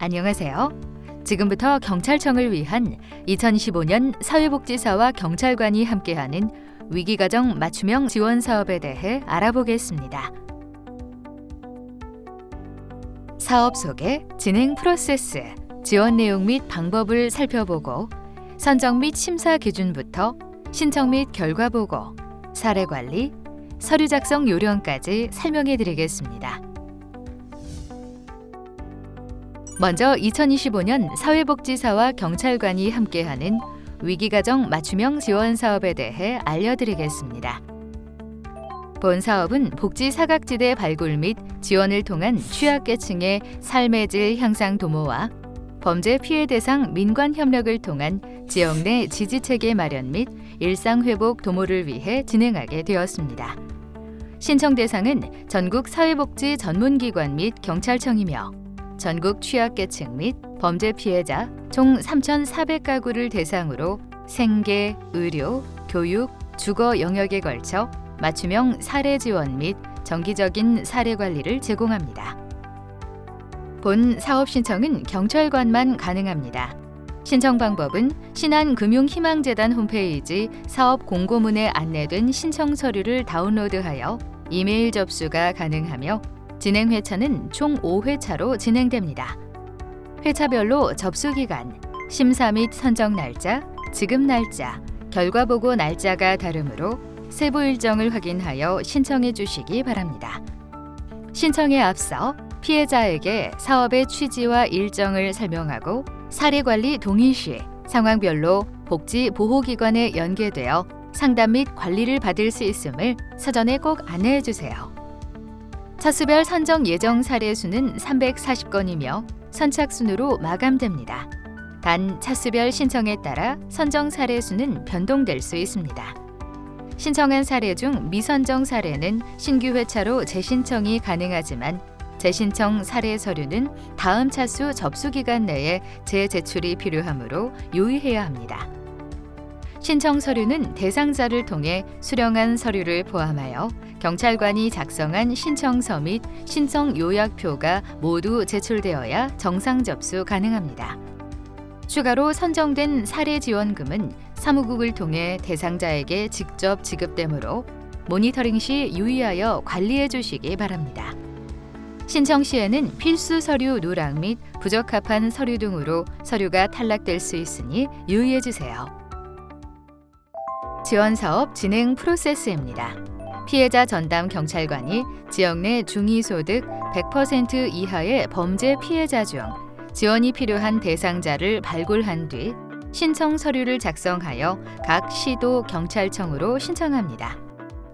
안녕하세요. 지금부터 경찰청을 위한 2025년 사회복지사와 경찰관이 함께하는 위기가정 맞춤형 지원 사업에 대해 알아보겠습니다. 사업 소개, 진행 프로세스, 지원 내용 및 방법을 살펴보고 선정 및 심사 기준부터 신청 및 결과 보고, 사례 관리, 서류 작성 요령까지 설명해 드리겠습니다. 먼저 2025년 사회복지사와 경찰관이 함께하는 위기가정 맞춤형 지원 사업에 대해 알려드리겠습니다. 본 사업은 복지 사각지대 발굴 및 지원을 통한 취약계층의 삶의 질 향상 도모와 범죄 피해 대상 민관 협력을 통한 지역 내 지지체계 마련 및 일상회복 도모를 위해 진행하게 되었습니다. 신청 대상은 전국 사회복지 전문기관 및 경찰청이며 전국 취약계층 및 범죄 피해자 총 3,400가구를 대상으로 생계, 의료, 교육, 주거 영역에 걸쳐 맞춤형 사례 지원 및 정기적인 사례 관리를 제공합니다. 본 사업 신청은 경찰관만 가능합니다. 신청 방법은 신한금융희망재단 홈페이지 사업 공고문에 안내된 신청 서류를 다운로드하여 이메일 접수가 가능하며 진행 회차는 총 5회차로 진행됩니다. 회차별로 접수 기간, 심사 및 선정 날짜, 지급 날짜, 결과 보고 날짜가 다르므로 세부 일정을 확인하여 신청해 주시기 바랍니다. 신청에 앞서 피해자에게 사업의 취지와 일정을 설명하고 사례 관리 동의 시 상황별로 복지 보호기관에 연계되어 상담 및 관리를 받을 수 있음을 사전에 꼭 안내해 주세요. 차수별 선정 예정 사례 수는 340건이며 선착순으로 마감됩니다. 단 차수별 신청에 따라 선정 사례 수는 변동될 수 있습니다. 신청한 사례 중 미선정 사례는 신규 회차로 재신청이 가능하지만 재신청 사례 서류는 다음 차수 접수 기간 내에 재제출이 필요하므로 유의해야 합니다. 신청 서류는 대상자를 통해 수령한 서류를 포함하여 경찰관이 작성한 신청서 및 신청 요약표가 모두 제출되어야 정상 접수 가능합니다. 추가로 선정된 사례 지원금은 사무국을 통해 대상자에게 직접 지급되므로 모니터링 시 유의하여 관리해 주시기 바랍니다. 신청 시에는 필수 서류 누락 및 부적합한 서류 등으로 서류가 탈락될 수 있으니 유의해 주세요. 지원 사업 진행 프로세스입니다. 피해자 전담 경찰관이 지역 내 중위소득 100% 이하의 범죄 피해자 중 지원이 필요한 대상자를 발굴한 뒤 신청 서류를 작성하여 각 시도 경찰청으로 신청합니다.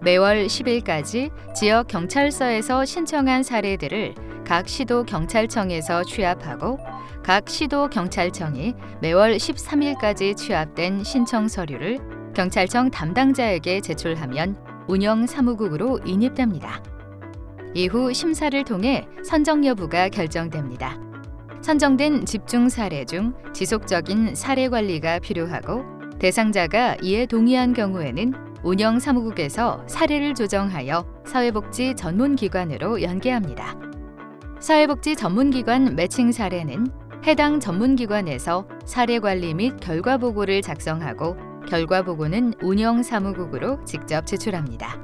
매월 10일까지 지역 경찰서에서 신청한 사례들을 각 시도 경찰청에서 취합하고 각 시도 경찰청이 매월 13일까지 취합된 신청 서류를 경찰청 담당자에게 제출하면 운영 사무국으로 인입됩니다. 이후 심사를 통해 선정 여부가 결정됩니다. 선정된 집중 사례 중 지속적인 사례 관리가 필요하고 대상자가 이에 동의한 경우에는 운영 사무국에서 사례를 조정하여 사회복지 전문기관으로 연계합니다. 사회복지 전문기관 매칭 사례는 해당 전문기관에서 사례 관리 및 결과 보고를 작성하고 결과 보고는 운영 사무국으로 직접 제출합니다.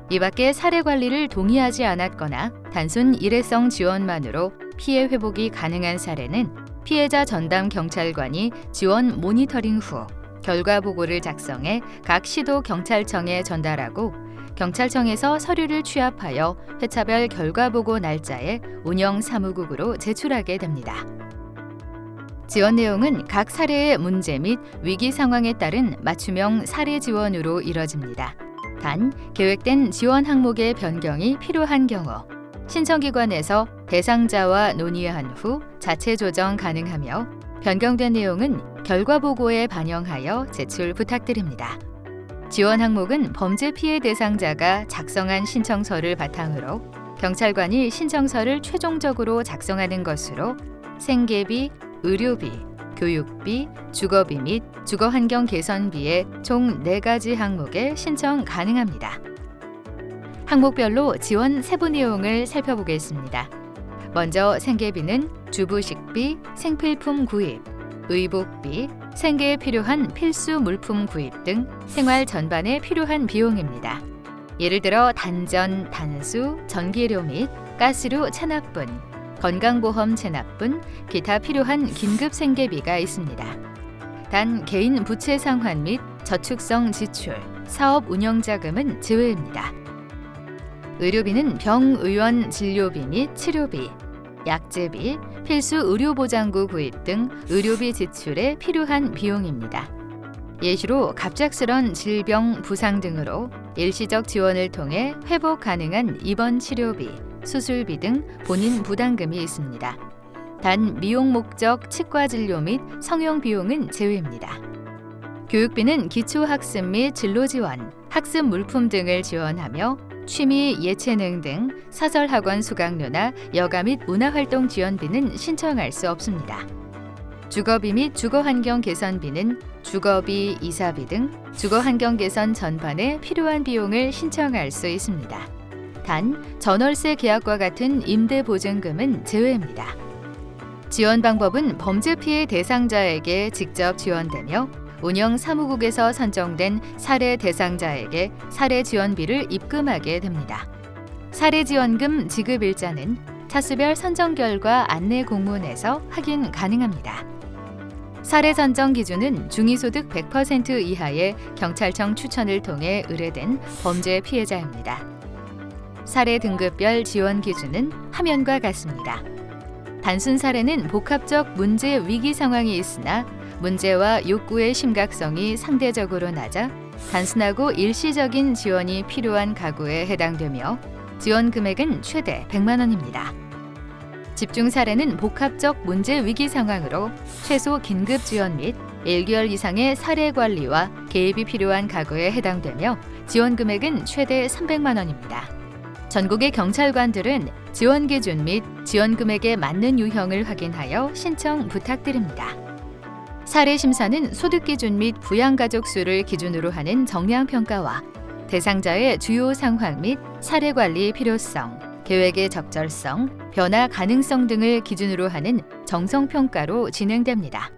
이 밖에 사례 관리를 동의하지 않았거나 단순 일회성 지원만으로 피해 회복이 가능한 사례는 피해자 전담 경찰관이 지원 모니터링 후 결과 보고를 작성해 각 시도 경찰청에 전달하고 경찰청에서 서류를 취합하여 회차별 결과 보고 날짜에 운영 사무국으로 제출하게 됩니다. 지원 내용은 각 사례의 문제 및 위기 상황에 따른 맞춤형 사례 지원으로 이뤄집니다. 단, 계획된 지원 항목의 변경이 필요한 경우 신청기관에서 대상자와 논의한 후 자체 조정 가능하며 변경된 내용은 결과 보고에 반영하여 제출 부탁드립니다. 지원 항목은 범죄 피해 대상자가 작성한 신청서를 바탕으로 경찰관이 신청서를 최종적으로 작성하는 것으로 생계비, 의료비, 교육비, 주거비 및 주거환경 개선비의 총 4가지 항목에 신청 가능합니다. 항목별로 지원 세부 내용을 살펴보겠습니다. 먼저 생계비는 주부식비, 생필품 구입, 의복비, 생계에 필요한 필수 물품 구입 등 생활 전반에 필요한 비용입니다. 예를 들어 단전, 단수, 전기료 및 가스료 체납분, 건강보험 체납분, 기타 필요한 긴급 생계비가 있습니다. 단 개인 부채 상환 및 저축성 지출, 사업 운영자금은 제외입니다. 의료비는 병의원 진료비 및 치료비, 약제비, 필수 의료보장구 구입 등 의료비 지출에 필요한 비용입니다. 예시로 갑작스런 질병, 부상 등으로 일시적 지원을 통해 회복 가능한 입원 치료비, 수술비 등 본인 부담금이 있습니다. 단 미용 목적 치과 진료 및 성형 비용은 제외입니다. 교육비는 기초학습 및 진로 지원, 학습 물품 등을 지원하며 취미, 예체능 등 사설학원 수강료나 여가 및 문화활동 지원비는 신청할 수 없습니다. 주거비 및 주거환경 개선비는 주거비, 이사비 등 주거환경 개선 전반에 필요한 비용을 신청할 수 있습니다. 단 전월세 계약과 같은 임대보증금은 제외입니다. 지원 방법은 범죄 피해 대상자에게 직접 지원되며 운영 사무국에서 선정된 사례 대상자에게 사례 지원비를 입금하게 됩니다. 사례 지원금 지급 일자는 차수별 선정 결과 안내 공문에서 확인 가능합니다. 사례 선정 기준은 중위소득 100% 이하의 경찰청 추천을 통해 의뢰된 범죄 피해자입니다. 사례 등급별 지원 기준은 화면과 같습니다. 단순 사례는 복합적 문제 위기 상황이 있으나 문제와 욕구의 심각성이 상대적으로 낮아 단순하고 일시적인 지원이 필요한 가구에 해당되며 지원 금액은 최대 100만 원입니다. 집중 사례는 복합적 문제 위기 상황으로 최소 긴급 지원 및 1개월 이상의 사례 관리와 개입이 필요한 가구에 해당되며 지원 금액은 최대 300만 원입니다. 전국의 경찰관들은 지원 기준 및 지원 금액에 맞는 유형을 확인하여 신청 부탁드립니다. 사례 심사는 소득 기준 및 부양가족 수를 기준으로 하는 정량평가와 대상자의 주요 상황 및 사례 관리 필요성, 계획의 적절성, 변화 가능성 등을 기준으로 하는 정성평가로 진행됩니다.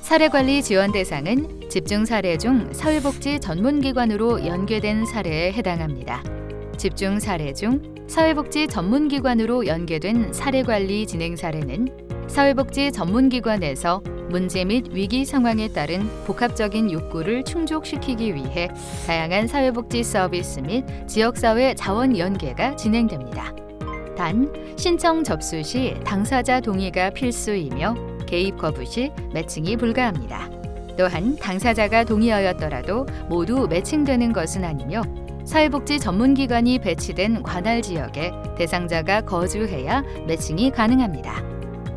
사례관리 지원 대상은 집중 사례 중 사회복지 전문기관으로 연계된 사례에 해당합니다. 집중 사례 중 사회복지 전문기관으로 연계된 사례관리 진행 사례는 사회복지 전문기관에서 문제 및 위기 상황에 따른 복합적인 욕구를 충족시키기 위해 다양한 사회복지 서비스 및 지역사회 자원 연계가 진행됩니다. 단, 신청 접수 시 당사자 동의가 필수이며 개입 거부 시 매칭이 불가합니다. 또한 당사자가 동의하였더라도 모두 매칭되는 것은 아니며 사회복지 전문기관이 배치된 관할 지역에 대상자가 거주해야 매칭이 가능합니다.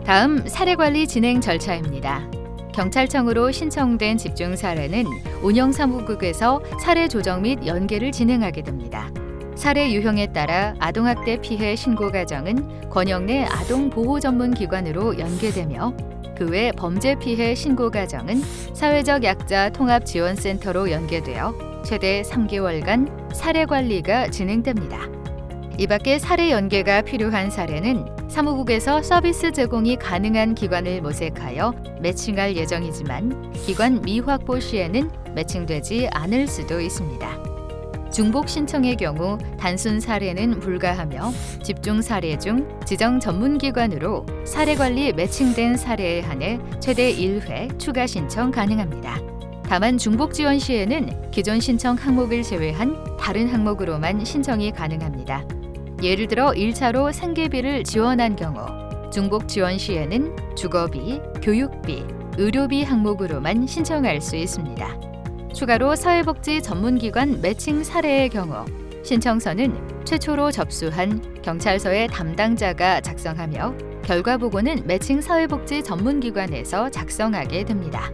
다음 사례관리 진행 절차입니다. 경찰청으로 신청된 집중 사례는 운영사무국에서 사례 조정 및 연계를 진행하게 됩니다. 사례 유형에 따라 아동학대 피해 신고 과정은 권역 내 아동보호전문기관으로 연계되며 그 외 범죄 피해 신고 과정은 사회적 약자 통합지원센터로 연계되어 최대 3개월간 사례 관리가 진행됩니다. 이 밖에 사례 연계가 필요한 사례는 사무국에서 서비스 제공이 가능한 기관을 모색하여 매칭할 예정이지만 기관 미확보 시에는 매칭되지 않을 수도 있습니다. 중복 신청의 경우 단순 사례는 불가하며 집중 사례 중 지정 전문기관으로 사례관리 매칭된 사례에 한해 최대 1회 추가 신청 가능합니다. 다만 중복 지원 시에는 기존 신청 항목을 제외한 다른 항목으로만 신청이 가능합니다. 예를 들어 1차로 생계비를 지원한 경우 중복 지원 시에는 주거비, 교육비, 의료비 항목으로만 신청할 수 있습니다. 추가로 사회복지 전문기관 매칭 사례의 경우 신청서는 최초로 접수한 경찰서의 담당자가 작성하며 결과 보고는 매칭 사회복지 전문기관에서 작성하게 됩니다.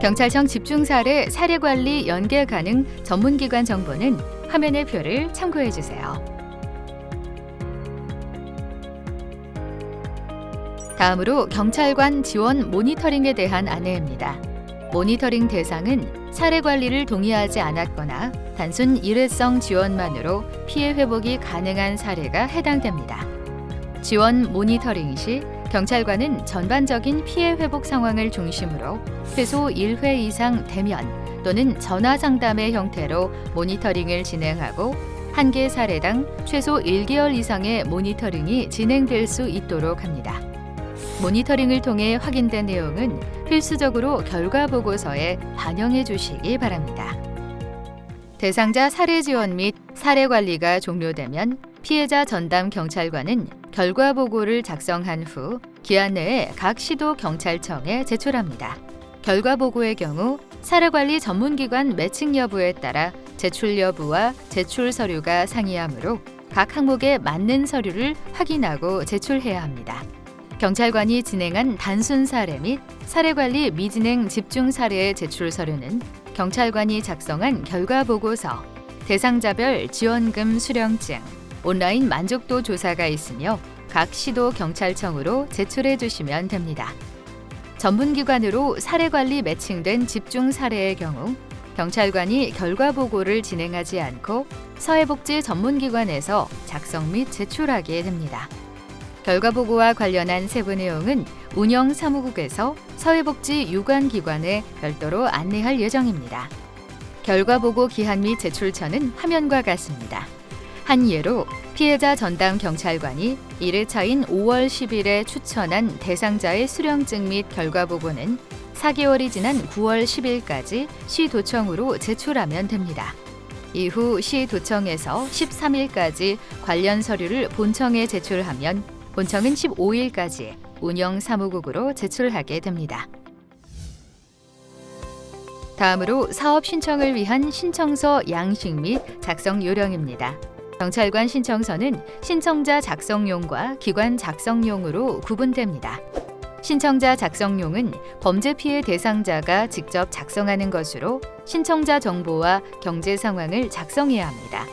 경찰청 집중 사례 사례관리 연계 가능 전문기관 정보는 화면의 표를 참고해 주세요. 다음으로 경찰관 지원 모니터링에 대한 안내입니다. 모니터링 대상은 사례 관리를 동의하지 않았거나 단순 일회성 지원만으로 피해 회복이 가능한 사례가 해당됩니다. 지원 모니터링 시 경찰관은 전반적인 피해 회복 상황을 중심으로 최소 1회 이상 대면 또는 전화 상담의 형태로 모니터링을 진행하고 한 개 사례당 최소 1개월 이상의 모니터링이 진행될 수 있도록 합니다. 모니터링을 통해 확인된 내용은 필수적으로 결과 보고서에 반영해 주시기 바랍니다. 대상자 사례 지원 및 사례 관리가 종료되면 피해자 전담 경찰관은 결과 보고를 작성한 후 기한 내에 각 시도 경찰청에 제출합니다. 결과 보고의 경우 사례 관리 전문기관 매칭 여부에 따라 제출 여부와 제출 서류가 상이하므로 각 항목에 맞는 서류를 확인하고 제출해야 합니다. 경찰관이 진행한 단순 사례 및 사례 관리 미진행 집중 사례의 제출 서류는 경찰관이 작성한 결과 보고서, 대상자별 지원금 수령증, 온라인 만족도 조사가 있으며 각 시도 경찰청으로 제출해 주시면 됩니다. 전문기관으로 사례 관리 매칭된 집중 사례의 경우 경찰관이 결과 보고를 진행하지 않고 사회복지 전문기관에서 작성 및 제출하게 됩니다. 결과 보고와 관련한 세부 내용은 운영 사무국에서 사회복지 유관기관에 별도로 안내할 예정입니다. 결과 보고 기한 및 제출처는 화면과 같습니다. 한 예로 피해자 전담 경찰관이 1회차인 5월 10일에 추천한 대상자의 수령증 및 결과 보고는 4개월이 지난 9월 10일까지 시도청으로 제출하면 됩니다. 이후 시도청에서 13일까지 관련 서류를 본청에 제출하면 본청은 15일까지 운영사무국으로 제출하게 됩니다. 다음으로 사업 신청을 위한 신청서 양식 및 작성 요령입니다. 경찰관 신청서는 신청자 작성용과 기관 작성용으로 구분됩니다. 신청자 작성용은 범죄 피해 대상자가 직접 작성하는 것으로 신청자 정보와 경제 상황을 작성해야 합니다.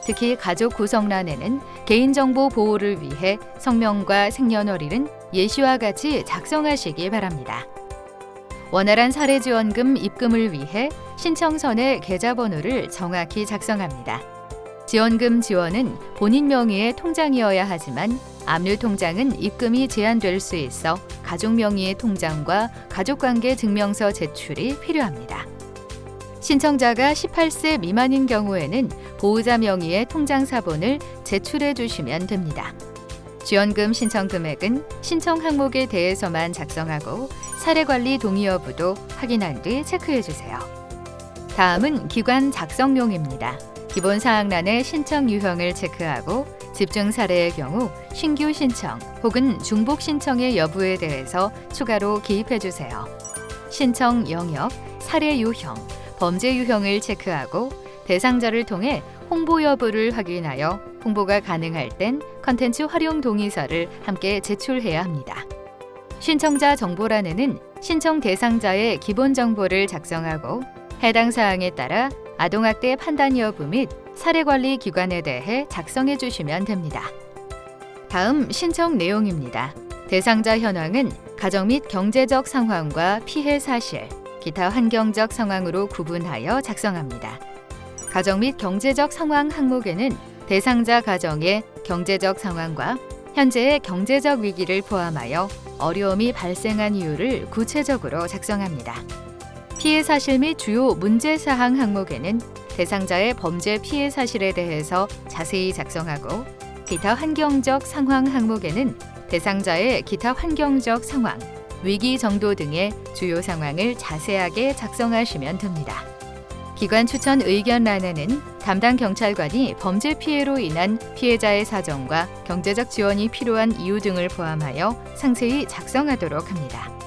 특히 가족 구성란에는 개인정보 보호를 위해 성명과 생년월일은 예시와 같이 작성하시기 바랍니다. 원활한 사례지원금 입금을 위해 신청서 내 계좌번호를 정확히 작성합니다. 지원금 지원은 본인 명의의 통장이어야 하지만 압류통장은 입금이 제한될 수 있어 가족 명의의 통장과 가족관계 증명서 제출이 필요합니다. 신청자가 18세 미만인 경우에는 보호자 명의의 통장 사본을 제출해 주시면 됩니다. 지원금 신청 금액은 신청 항목에 대해서만 작성하고 사례관리 동의 여부도 확인한 뒤 체크해 주세요. 다음은 기관 작성용입니다. 기본 사항란의 신청 유형을 체크하고 집중 사례의 경우 신규 신청 혹은 중복 신청의 여부에 대해서 추가로 기입해 주세요. 신청 영역, 사례 유형, 범죄 유형을 체크하고 대상자를 통해 홍보 여부를 확인하여 홍보가 가능할 땐 컨텐츠 활용 동의서를 함께 제출해야 합니다. 신청자 정보란에는 신청 대상자의 기본 정보를 작성하고 해당 사항에 따라 아동학대 판단 여부 및 사례관리 기관에 대해 작성해 주시면 됩니다. 다음 신청 내용입니다. 대상자 현황은 가정 및 경제적 상황과 피해 사실, 기타 환경적 상황으로 구분하여 작성합니다. 가정 및 경제적 상황 항목에는 대상자 가정의 경제적 상황과 현재의 경제적 위기를 포함하여 어려움이 발생한 이유를 구체적으로 작성합니다. 피해 사실 및 주요 문제 사항 항목에는 대상자의 범죄 피해 사실에 대해서 자세히 작성하고 기타 환경적 상황 항목에는 대상자의 기타 환경적 상황, 위기 정도 등의 주요 상황을 자세하게 작성하시면 됩니다. 기관 추천 의견란에는 담당 경찰관이 범죄 피해로 인한 피해자의 사정과 경제적 지원이 필요한 이유 등을 포함하여 상세히 작성하도록 합니다.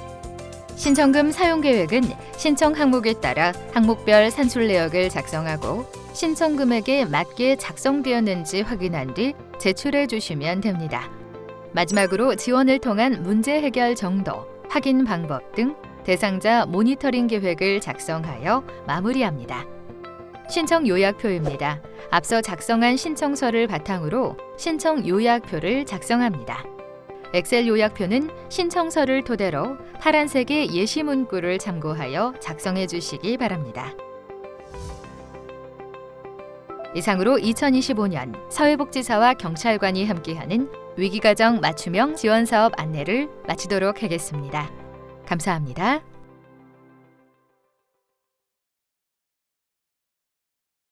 신청금 사용 계획은 신청 항목에 따라 항목별 산출 내역을 작성하고 신청 금액에 맞게 작성되었는지 확인한 뒤 제출해 주시면 됩니다. 마지막으로 지원을 통한 문제 해결 정도, 확인 방법 등 대상자 모니터링 계획을 작성하여 마무리합니다. 신청 요약표입니다. 앞서 작성한 신청서를 바탕으로 신청 요약표를 작성합니다. 엑셀 요약표는 신청서를 토대로 파란색의 예시 문구를 참고하여 작성해 주시기 바랍니다. 이상으로 2025년 사회복지사와 경찰관이 함께하는 위기가정 맞춤형 지원사업 안내를 마치도록 하겠습니다. 감사합니다.